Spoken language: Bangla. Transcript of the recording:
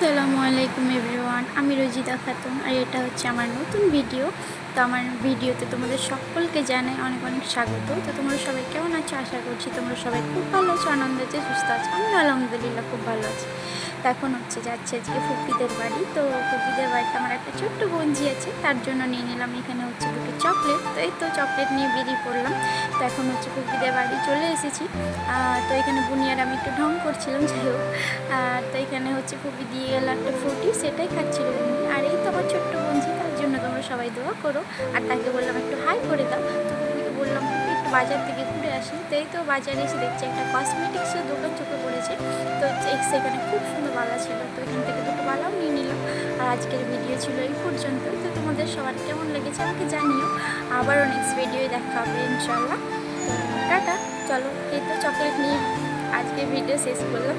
আসসালামু আলাইকুম এভরিওয়ান, আমি রোজিদা খাতুন আর এটা হচ্ছে আমার নতুন ভিডিও। তো আমার ভিডিওতে তোমাদের সকলকে জানাই অনেক অনেক স্বাগত। তো তোমরা সবাই কেমন আছো? আশা করছি তোমরা সবাই খুব ভালো আছো, আনন্দ আছো, সুস্থ আছো। আমি আলহামদুলিল্লাহ খুব ভালো আছি। তো এখন যাচ্ছে আজকে ফুপিদের বাড়ি। তো ফুপিদের বাড়িতে আমার একটা ছোট্ট বোনঝি আছে, তার জন্য নিয়ে নিলাম এখানে দুটো চকলেট। তো এই তো চকলেট নিয়ে বেরিয়ে পড়লাম। তো এখন ফুপিদের বাড়ি চলে এসেছি। তো এখানে বুনিয়ার আমি একটু ঢং করছিলাম, যাই হোক। তো এখানে ফুপি দিয়ে গেল একটা ফ্রুটি, সেটাই খাচ্ছিল বুনি। আর এই তো আমার ছোট্ট বোনঝি, তার জন্য তোমরা সবাই দোয়া করো। আর তাকে বললাম একটু হাই করে দাও। তো ফুপিকে বললাম ফুপি একটু বাজার থেকে ঘুরে আসি। তো এই তো বাজারে এসে দেখছি একটা কসমেটিক্সের দোকান চোখে পড়েছে। তো সেখানে খুব সুন্দর বালা ছিল, তো এখান থেকে দুটো বালাও নিয়ে নিলাম। আর আজকের ভিডিও ছিল এই পর্যন্ত। তো তোমাদের সবার কেমন লেগেছে আমাকে জানিও। আবারও নেক্সট ভিডিওয় দেখা হবে ইনশাল্লাহ। টাটা। চলো, এই তো চকলেট নিয়ে আজকের ভিডিও শেষ করলাম।